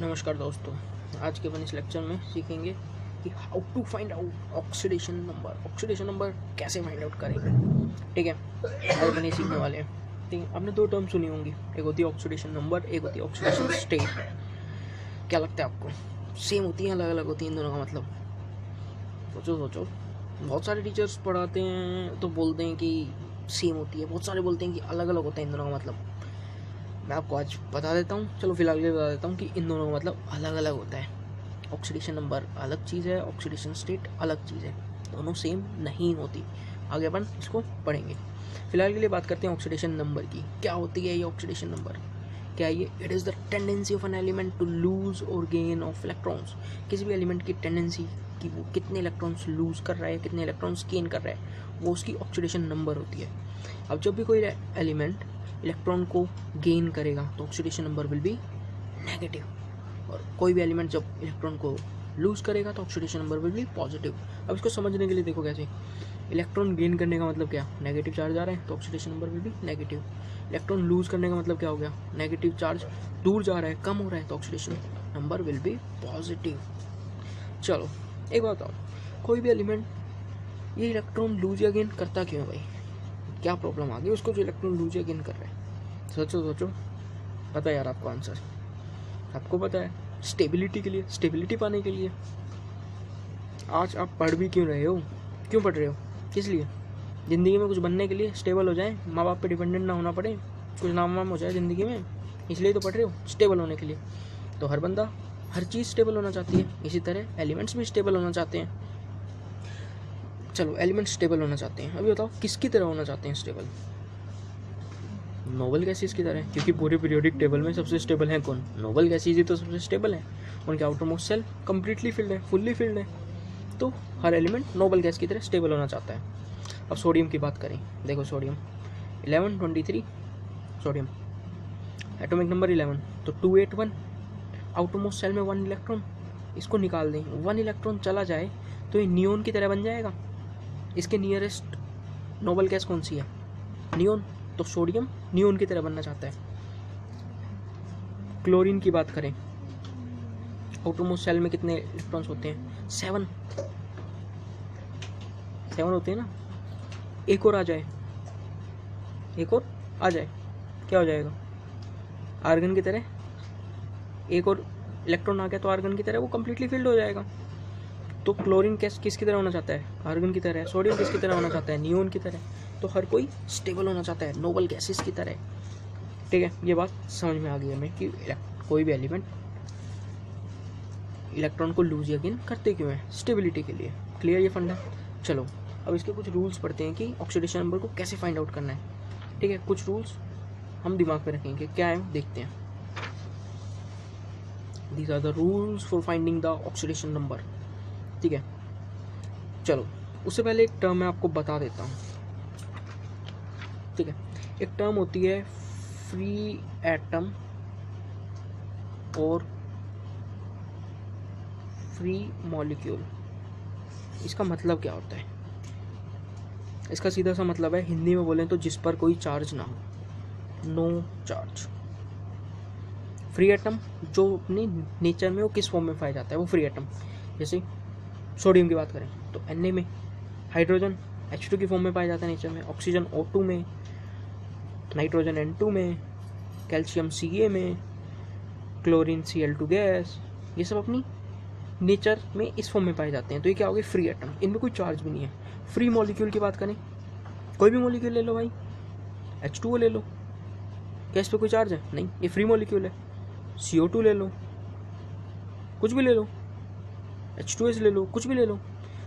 नमस्कार दोस्तों, आज के अपन इस लेक्चर में सीखेंगे कि how to find out oxidation number. Oxidation number कैसे फाइंड आउट करेंगे, ठीक है। आज अपन ये सीखने वाले हैं, ठीक है। आपने दो टर्म सुनी होंगी, एक होती है ऑक्सीडेशन नंबर, एक होती है ऑक्सीडेशन स्टेट। क्या लगता है आपको, सेम होती है अलग अलग होती है इन दोनों का मतलब? सोचो सोचो। बहुत सारे टीचर्स पढ़ाते हैं तो बोलते हैं कि सेम होती है, बहुत सारे बोलते हैं कि अलग अलग होता है इन दोनों का मतलब। मैं आपको आज बता देता हूँ, चलो फिलहाल के बता देता हूँ कि इन दोनों का मतलब अलग अलग होता है। ऑक्सीडेशन नंबर अलग चीज़ है, ऑक्सीडेशन स्टेट अलग चीज़ है, दोनों सेम नहीं होती। आगे अपन इसको पढ़ेंगे। फिलहाल के लिए बात करते हैं ऑक्सीडेशन नंबर की। क्या होती है ये ऑक्सीडेशन नंबर? क्या ये it is the tendency of an element to lose और गेन ऑफ इलेक्ट्रॉन्स। किसी भी एलिमेंट की टेंडेंसी कि वो कितने इलेक्ट्रॉन्स लूज कर रहा है, कितने इलेक्ट्रॉन्स गेन कर रहा है, वो उसकी ऑक्सीडेशन नंबर होती है। अब जब भी कोई एलिमेंट इलेक्ट्रॉन को गेन करेगा तो oxidation number will be negative, और कोई भी एलिमेंट जब इलेक्ट्रॉन को लूज करेगा तो oxidation number will be positive. अब इसको समझने के लिए देखो कैसे। इलेक्ट्रॉन गेन करने का मतलब क्या, नेगेटिव चार्ज आ रहा है तो oxidation number will be negative. Electron lose करने का मतलब क्या हो गया, नेगेटिव चार्ज दूर जा रहा है, कम हो रहा है तो oxidation number will be positive. चलो एक बात बताओ, कोई भी एलिमेंट ये इलेक्ट्रॉन लूज या गेन करता क्यों है भाई? क्या प्रॉब्लम आ गई उसको जो इलेक्ट्रॉन लूज या गेन कर रहा है? सोचो सोचो, पता है यार आपको आंसर, आपको पता है, स्टेबिलिटी के लिए, स्टेबिलिटी पाने के लिए। आज आप पढ़ भी क्यों रहे हो, क्यों पढ़ रहे हो, किस लिए? ज़िंदगी में कुछ बनने के लिए, स्टेबल हो जाए, माँ बाप पे डिपेंडेंट ना होना पड़े, कुछ नाम वाम हो जाए ज़िंदगी में, इसलिए तो पढ़ रहे हो, स्टेबल होने के लिए। तो हर बंदा हर चीज़ स्टेबल होना चाहती है, इसी तरह एलिमेंट्स भी स्टेबल होना चाहते हैं। चलो एलिमेंट्स स्टेबल होना चाहते हैं, अभी बताओ किसकी तरह होना चाहते हैं स्टेबल? नोबल गैसेस की तरह, क्योंकि पूरे पीरियोडिक टेबल में सबसे स्टेबल है कौन? नोबल गैसेस ही तो सबसे स्टेबल है। उनके outermost shell completely filled है, फुल्ली फिल्ड है, तो हर एलिमेंट नोबल गैस की तरह स्टेबल होना चाहता है। अब सोडियम की बात करें, देखो सोडियम 1123 सोडियम, एटॉमिक नंबर 11, तो 281, आउटर मोस्ट सेल में 1 इलेक्ट्रॉन, इसको निकाल दें, 1 इलेक्ट्रॉन चला जाए तो ये नियोन की तरह बन जाएगा। इसके नियरेस्ट नोबल गैस कौन सी है? नियोन, तो सोडियम नियोन की तरह बनना चाहता है। क्लोरीन की बात करें, आउटरमोस्ट सेल में कितने इलेक्ट्रॉन्स होते हैं? 7 होते हैं ना। एक और आ जाए, एक और आ जाए, क्या हो जाएगा? आर्गन की तरह। एक और इलेक्ट्रॉन आ गया तो आर्गन की तरह वो कम्प्लीटली फिल्ड हो जाएगा। तो क्लोरीन किसकी तरह होना चाहता है? आर्गन की तरह। सोडियम किसकी तरह होना चाहता है? नियोन की तरह। तो हर कोई स्टेबल होना चाहता है, नोबल गैसेस की तरह, ठीक है। ये बात समझ में आ गई हमें कि कोई भी एलिमेंट इलेक्ट्रॉन को लूज या गेन करते क्यों है? स्टेबिलिटी के लिए। क्लियर ये फंडा? चलो अब इसके कुछ रूल्स पढ़ते हैं कि ऑक्सीडेशन नंबर को कैसे फाइंड आउट करना है, ठीक है। कुछ रूल्स हम दिमाग में रखेंगे, क्या है देखते हैं। These are the rules for finding the oxidation number, ठीक है। चलो उससे पहले एक टर्म मैं आपको बता देता हूँ, ठीक है। एक टर्म होती है फ्री एटम और फ्री मॉलिक्यूल। इसका मतलब क्या होता है? इसका सीधा सा मतलब है, हिंदी में बोलें तो जिस पर कोई चार्ज ना हो, नो चार्ज। फ्री एटम जो अपने नेचर में वो किस फॉर्म में पाया जाता है, वो फ्री एटम। जैसे सोडियम की बात करें तो Na में, हाइड्रोजन H2 की फॉर्म में पाया जाता है नेचर में, ऑक्सीजन O2 में, नाइट्रोजन N2 में, कैल्शियम Ca में, क्लोरीन Cl2 गैस, ये सब अपनी नेचर में इस फॉर्म में पाए जाते हैं। तो ये क्या हो गए? फ्री एटम, इनमें कोई चार्ज भी नहीं है। फ्री मॉलिक्यूल की बात करें, कोई भी मॉलिक्यूल ले लो भाई, H2O ले लो, क्या इस पर कोई चार्ज है? नहीं, ये फ्री मॉलिक्यूल है। CO2 ले लो, कुछ भी ले लो, H2S ले लो, कुछ भी ले लो,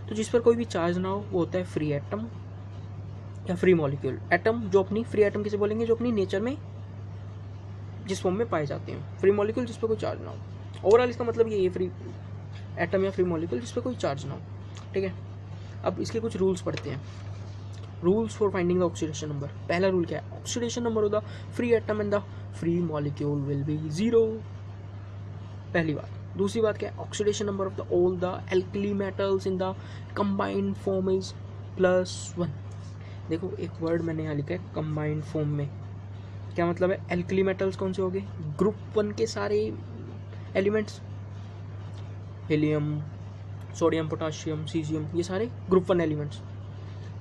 तो जिस पर कोई भी चार्ज ना हो वो होता है फ्री एटम या फ्री मॉलिक्यूल। एटम जो अपनी, फ्री एटम किसे बोलेंगे? जो अपनी नेचर में जिस फॉर्म में पाए जाते हैं। फ्री मॉलिक्यूल जिस पर कोई चार्ज ना हो। ओवरऑल इसका मतलब ये है, फ्री एटम या फ्री मॉलिक्यूल जिस पर कोई चार्ज ना हो, ठीक है। अब इसके कुछ रूल्स पढ़ते हैं, rules for finding the oxidation number. पहला रूल क्या है? Oxidation number of the free atom and the free molecule will be 0, पहली बात। दूसरी बात क्या है? Oxidation number of the all the alkali metals in the combined form is +1। देखो एक वर्ड मैंने यहाँ लिखा है कंबाइंड फॉर्म में, क्या मतलब है? एल्कली मेटल्स कौन से हो गए? ग्रुप 1 के सारे elements, helium, sodium, potassium, caesium, ये सारे ग्रुप 1 एलिमेंट्स।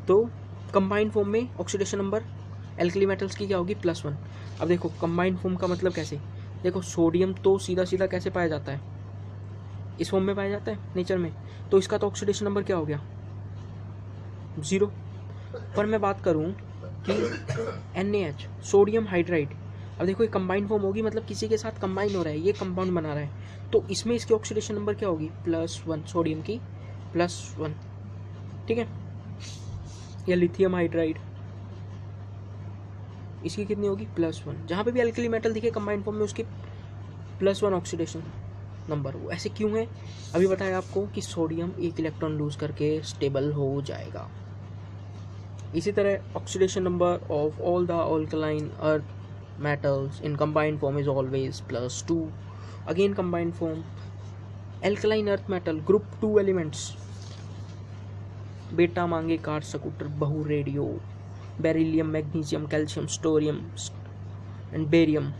तो कंबाइंड फॉर्म में ऑक्सीडेशन नंबर एल्कली मेटल्स की क्या होगी, +1। अब देखो कंबाइंड फॉर्म का मतलब कैसे, देखो सोडियम तो सीधा सीधा कैसे पाया जाता है, इस फॉर्म में पाया जाता है नेचर में, तो इसका तो ऑक्सीडेशन नंबर क्या हो गया, 0। पर मैं बात करूं कि NaH, सोडियम हाइड्राइड, अब देखो ये कंबाइंड फॉर्म होगी, मतलब किसी के साथ कंबाइन हो रहा है, ये कंपाउंड बना रहा है, तो इसमें इसकी ऑक्सीडेशन नंबर क्या होगी, +1, सोडियम की +1, ठीक है। या लिथियम हाइड्राइड, इसकी कितनी होगी, +1। जहाँ पे भी एल्कली मेटल दिखे कंबाइंड फॉर्म में उसकी +1 ऑक्सीडेशन नंबर। वो ऐसे क्यों है, अभी बताया आपको कि सोडियम एक इलेक्ट्रॉन लूज करके स्टेबल हो जाएगा। इसी तरह oxidation number of all the alkaline earth metals in combined form is always +2. Again combined form, alkaline earth metal group 2 elements, बेटा मांगे कार स्कूटर बहु radio, beryllium, magnesium, calcium, strontium and barium,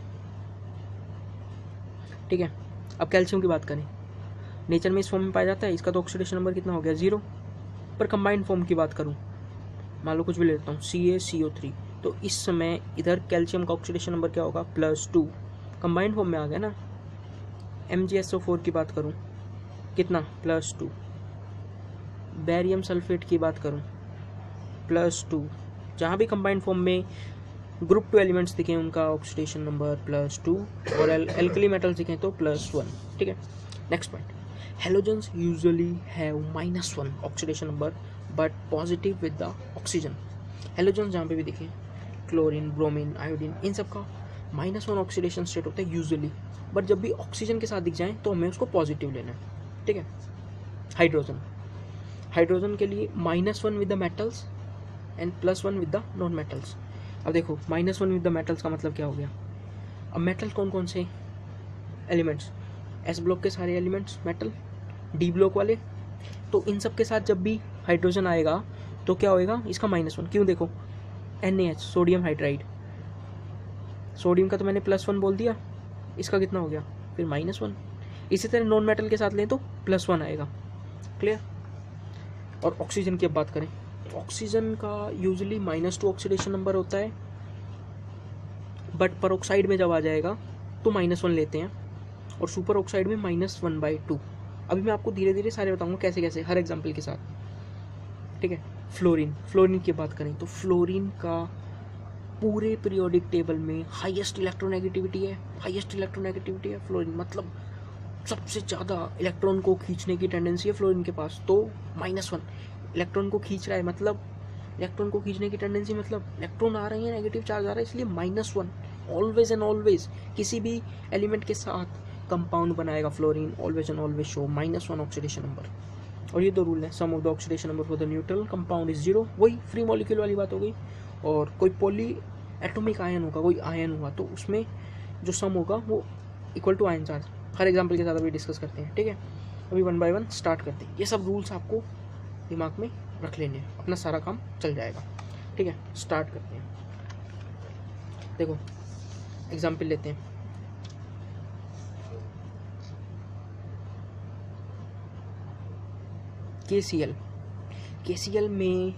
ठीक है। अब कैल्शियम की बात करें, nature में इस फॉर्म में पाया जाता है, इसका तो ऑक्सीडेशन नंबर कितना हो गया, 0। पर कंबाइंड फॉर्म की बात करूँ, मान लो कुछ भी लेता हूँ, CaCO3, तो इस समय इधर कैल्शियम का ऑक्सीडेशन नंबर क्या होगा, +2, कंबाइंड फॉर्म में आ गया ना। MgSO4 की बात करूं, कितना, +2। बैरियम सल्फेट की बात करूं, +2। जहाँ भी कंबाइंड फॉर्म में ग्रुप 2 एलिमेंट्स दिखे उनका ऑक्सीडेशन नंबर +2, और एल्कली मेटल्स दिखे तो +1, ठीक है। Next point, halogens usually have -1 oxidation number but positive with the oxygen. Halogens जहाँ पे भी दिखे, क्लोरीन, ब्रोमीन, आयोडीन, इन सब का -1 ऑक्सीडेशन स्टेट होता है यूजुअली, बट जब भी ऑक्सीजन के साथ दिख जाए तो हमें उसको पॉजिटिव लेना है, ठीक है। हाइड्रोजन के लिए -1 with the metals and +1 with the non metals. अब देखो -1 विद द मेटल्स का मतलब क्या हो गया, अब मेटल कौन कौन से एलिमेंट्स, S ब्लॉक के सारे एलिमेंट्स मेटल, D ब्लॉक वाले, तो इन सब के साथ जब भी हाइड्रोजन आएगा तो क्या होएगा, इसका -1, क्यों, देखो NaH, सोडियम हाइड्राइड, सोडियम का तो मैंने +1 बोल दिया, इसका कितना हो गया, फिर -1। इसी तरह नॉन मेटल के साथ लें तो +1 आएगा, क्लियर। और ऑक्सीजन की अब बात करें, ऑक्सीजन का यूजुअली -2 ऑक्सीडेशन नंबर होता है, बट परऑक्साइड में जब आ जाएगा तो -1 लेते हैं, और सुपर ऑक्साइड में -1/2। अभी मैं आपको धीरे धीरे सारे बताऊंगा कैसे कैसे, हर एग्जाम्पल के साथ, ठीक है। फ्लोरीन की बात करें तो फ्लोरीन का पूरे पीरियोडिक टेबल में हाईएस्ट इलेक्ट्रोनेगेटिविटी है फ्लोरीन, मतलब सबसे ज़्यादा इलेक्ट्रॉन को खींचने की टेंडेंसी है फ्लोरीन के पास, तो -1 इलेक्ट्रॉन को खींच रहा है, मतलब इलेक्ट्रॉन को खींचने की टेंडेंसी, मतलब इलेक्ट्रॉन आ रहे हैं, नेगेटिव चार्ज आ रहा है, इसलिए -1 ऑलवेज एंड ऑलवेज किसी भी एलिमेंट के साथ कंपाउंड बनाएगा fluorine, always and always show -1 oxidation number. और ये दो रूल है, sum of the oxidation number for the neutral compound is 0, वही फ्री मॉलिक्यूल वाली बात हो गई। और कोई पॉली एटॉमिक आयन होगा, कोई आयन हुआ, तो उसमें जो सम होगा वो इक्वल टू आयन चार्ज। हर एग्जाम्पल के साथ अभी डिस्कस करते हैं, ठीक है। अभी 1 बाय 1 स्टार्ट करते हैं, ये सब रूल्स आपको दिमाग में रख लेने हैं, अपना सारा काम चल जाएगा, ठीक है। स्टार्ट करते हैं, देखो एग्जाम्पल लेते हैं, KCl में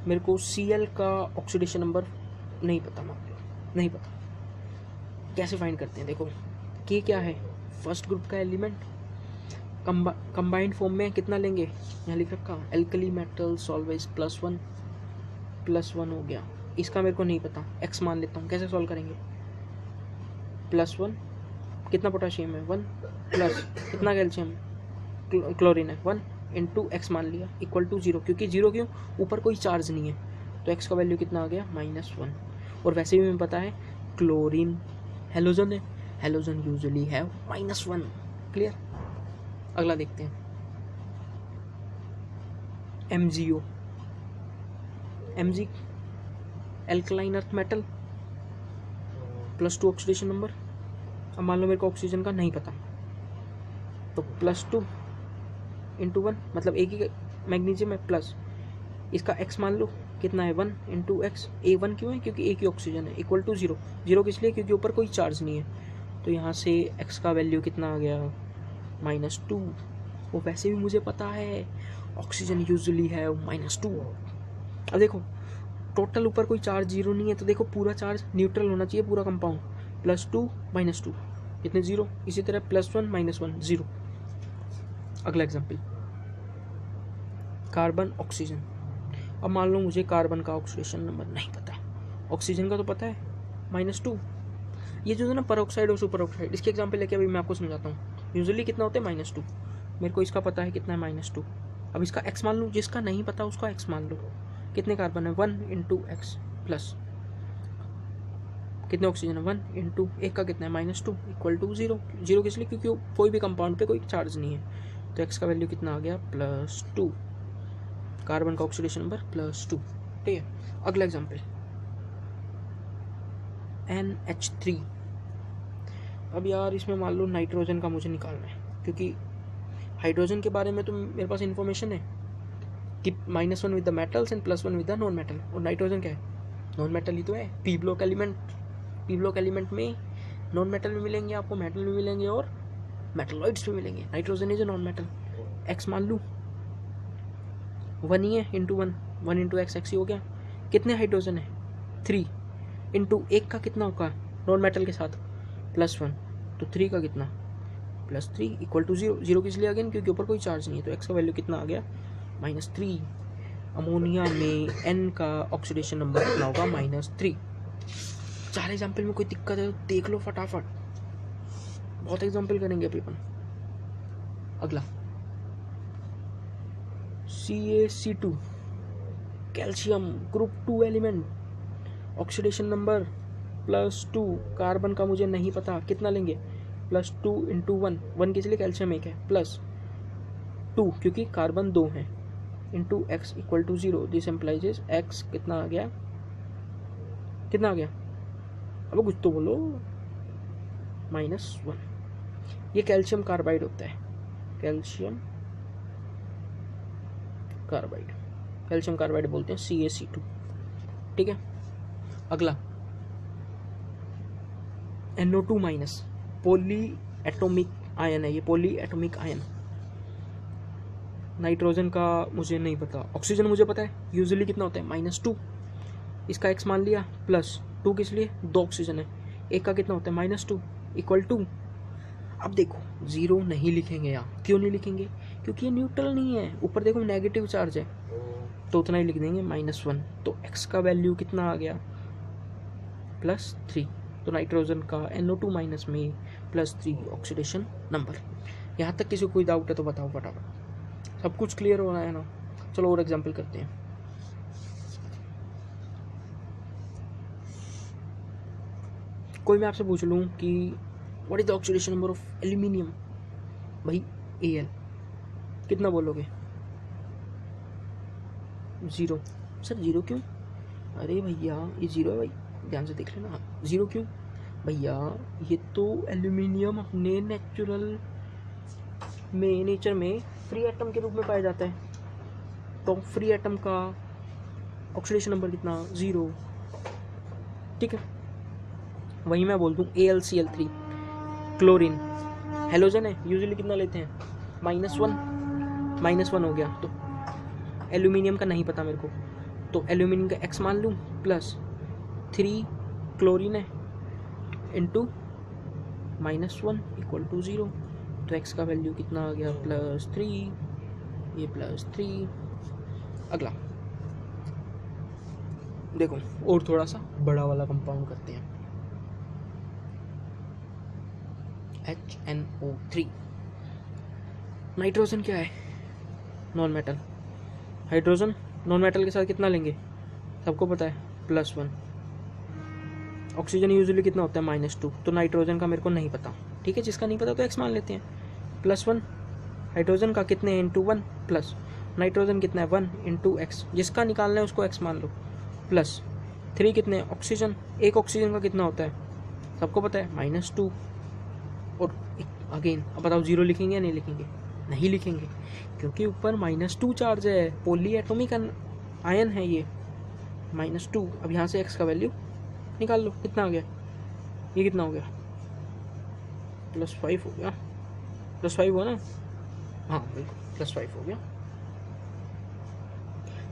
मेरे को Cl का ऑक्सीडेशन नंबर नहीं पता, नहीं पता, कैसे फाइंड करते हैं, देखो K क्या है, फर्स्ट ग्रुप का एलिमेंट, कंबाइंड फॉर्म में कितना लेंगे, यहाँ लिख रखा एल्कली मेटल्स ऑलवेज +1 हो गया, इसका मेरे को नहीं पता, X मान लेता हूँ, कैसे सॉल्व करेंगे, +1, कितना पोटाशियम है 1, प्लस कितना कैल्शियम क्लोरीन है 1 इंटू X मान लिया इक्वल टू 0, क्योंकि 0 क्यों, ऊपर कोई चार्ज नहीं है, तो X का वैल्यू कितना आ गया -1। और वैसे भी हमें पता है क्लोरीन हेलोजन है, हेलोजन यूजुअली है -1, क्लियर। अगला देखते हैं MgO, Mg alkaline earth metal, +2 oxidation number. अब मान लो मेरे को ऑक्सीजन का नहीं पता, तो +2 इंटू 1, मतलब एक ही मैग्नीशियम है, प्लस इसका X मान लो कितना है 1 इंटू X, A1 क्यों है, क्योंकि एक ही ऑक्सीजन है, इक्वल टू 0 किस लिए, क्योंकि ऊपर कोई चार्ज नहीं है, तो यहाँ से X का वैल्यू कितना आ गया -2, वो वैसे भी मुझे पता है ऑक्सीजन यूजुअली है -2। अब देखो टोटल ऊपर कोई चार्ज जीरो नहीं है, तो देखो पूरा चार्ज न्यूट्रल होना चाहिए पूरा कंपाउंड, +2 -2 कितने 0, इसी तरह +1 -1 0। अगला एग्जाम्पल कार्बन ऑक्सीजन। अब मान लो मुझे कार्बन का ऑक्सीडेशन नंबर नहीं पता, ऑक्सीजन का तो पता है -2। ये जो है ना परऑक्साइड और सुपर ऑक्साइड, इसके एग्जाम्पल लेके अभी मैं आपको समझाता हूँ। यूजुअली कितना होता है -2, मेरे को इसका पता है कितना है -2। अब इसका x मान लूँ, जिसका नहीं पता उसका x मान लो। कितने कार्बन है 1 × x प्लस कितने ऑक्सीजन है 1 × एक का कितना है -2 = 0। 0 किस लिए, क्योंकि कोई भी कंपाउंड पे कोई चार्ज नहीं है, तो x का वैल्यू कितना आ गया +2, कार्बन का ऑक्सीडेशन नंबर +2। ठीक है, अगला एग्जाम्पल NH3। अब यार इसमें मान लो नाइट्रोजन का मुझे निकालना है, क्योंकि हाइड्रोजन के बारे में तो मेरे पास इन्फॉर्मेशन है कि -1 with the metals and +1 with the non metal, और नाइट्रोजन क्या है नॉन मेटल ही तो है। पी ब्लॉक एलिमेंट में नॉन मेटल भी मिलेंगे आपको, मेटल भी मिलेंगे और मेटलॉइड्स भी मिलेंगे। Nitrogen is a non metal. X मान लूँ 1 ही है, ×1 × x ही हो गया। कितने हाइड्रोजन है 3 × एक का कितना होगा नॉन मेटल के साथ +1, तो 3 का कितना +3 = 0। 0 किस लिए अगेन, क्योंकि ऊपर कोई चार्ज नहीं है, तो x का वैल्यू कितना आ गया -3। अमोनिया में n का ऑक्सीडेशन नंबर कितना होगा -3। 4 एग्जाम्पल में कोई दिक्कत है तो देख लो फटाफट, बहुत एग्जाम्पल करेंगे अभी अपन। अगला CaC2 calcium group 2 element, oxidation number +2, carbon का मुझे नहीं पता कितना लेंगे +2 × 1, 1 किस लिए कैल्शियम एक है +2 क्योंकि कार्बन 2 है × x = 0। दिस एम्प्लाइज x कितना आ गया अब कुछ तो बोलो -1। ये कैल्शियम कार्बाइड होता है, कैल्शियम कार्बाइड बोलते हैं CaC2। ठीक है, अगला NO2- पॉली एटॉमिक आयन है, ये पॉली एटॉमिक आयन। नाइट्रोजन का मुझे नहीं पता, ऑक्सीजन मुझे पता है यूजुअली कितना होता है -2, इसका x मान लिया +2 किस लिए 2 ऑक्सीजन है, एक का कितना होता है -2 = 2। अब देखो 0 नहीं लिखेंगे यहाँ, क्यों नहीं लिखेंगे, क्योंकि ये न्यूट्रल नहीं है, ऊपर देखो नेगेटिव चार्ज है, तो उतना ही लिख देंगे -1। तो x का वैल्यू कितना आ गया +3। तो नाइट्रोजन का NO2- में +3 ऑक्सीडेशन नंबर। यहाँ तक किसी को कोई डाउट है तो बताओ फटाफट, सब कुछ क्लियर हो रहा है ना। चलो और एग्जाम्पल करते हैं। कोई मैं आपसे पूछ लूँ कि what is the oxidation number of aluminium, भाई Al, कितना बोलोगे 0। सर 0 क्यों, अरे भैया ये 0 है भाई, ध्यान से देख लेना। 0 क्यों भैया, ये तो एल्यूमिनियम अपने नेचर में फ्री एटम के रूप में पाया जाता है, तो फ्री एटम का ऑक्सीडेशन नंबर कितना 0। ठीक है, वही मैं बोल दूँ AlCl3 क्लोरीन हेलोजन है, यूजुअली कितना लेते हैं -1 हो गया, तो एल्यूमिनियम का नहीं पता मेरे को, तो एल्यूमिनियम का x मान लूँ +3 क्लोरीन है × -1 = 0, तो x का वैल्यू कितना आ गया +3, ये +3। अगला देखो और थोड़ा सा बड़ा वाला कंपाउंड करते हैं, HNO3। नाइट्रोजन क्या है non metal, hydrogen non metal के साथ कितना लेंगे सबको पता है +1। ऑक्सीजन यूजुअली कितना होता है -2, तो नाइट्रोजन का मेरे को नहीं पता। ठीक है, जिसका नहीं पता तो x मान लेते हैं +1। हाइड्रोजन का कितने हैं × 1 प्लस नाइट्रोजन कितना है 1 × x, जिसका निकालना है उसको x मान लो +3 कितने ऑक्सीजन, एक ऑक्सीजन का कितना होता है सबको पता है -2। और अगेन अब बताओ 0 लिखेंगे या नहीं लिखेंगे, नहीं लिखेंगे, क्योंकि ऊपर -2 चार्ज है, पॉली एटॉमिक आयन है ये -2। अब यहाँ से x का वैल्यू निकाल लो, कितना आ गया, ये कितना हो गया +5 हो गया। +5 हुआ ना, हाँ बिल्कुल +5 हो गया।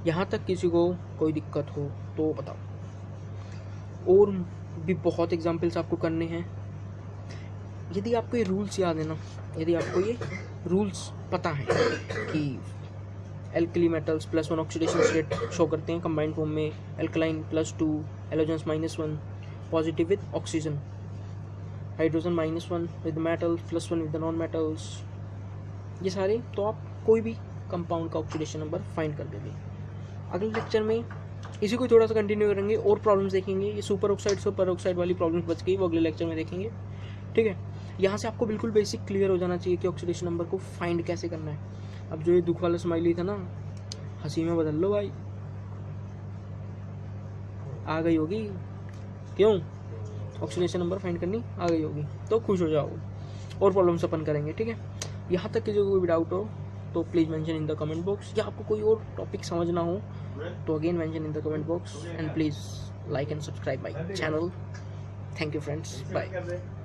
यहाँ तक किसी को कोई दिक्कत हो तो बताओ। और भी बहुत एग्जाम्पल्स आपको करने हैं। यदि आपको ये रूल्स याद है ना, यदि आपको ये रूल्स पता है कि alkali metals +1 oxidation state show करते हैं कंबाइंड फॉर्म में, alkaline +2, halogens -1, positive with oxygen, hydrogen -1 with metals, +1 with non metals, ये सारे, तो आप कोई भी कंपाउंड का ऑक्सीडेशन नंबर फाइंड कर देंगे। अगले लेक्चर में इसी को थोड़ा सा कंटिन्यू करेंगे और प्रॉब्लम्स देखेंगे। ये सुपर ऑक्साइड वाली प्रॉब्लम्स बच गई, वो अगले लेक्चर में देखेंगे। ठीक है, यहाँ से आपको बिल्कुल बेसिक क्लियर हो जाना चाहिए कि ऑक्सीडेशन नंबर को फाइंड कैसे करना है। अब जो ये दुख वाला स्माइली था ना, हंसी में बदल लो भाई, आ गई होगी, क्यों ऑक्सीडेशन नंबर फाइंड करनी आ गई होगी तो खुश हो जाओ, और प्रॉब्लम्स अपन करेंगे। ठीक है, यहाँ तक कि जो कोई भी डाउट हो तो please mention in the comment box, या आपको कोई और टॉपिक समझना हो तो again mention in the comment box, and please like and subscribe my channel. Thank you friends, bye.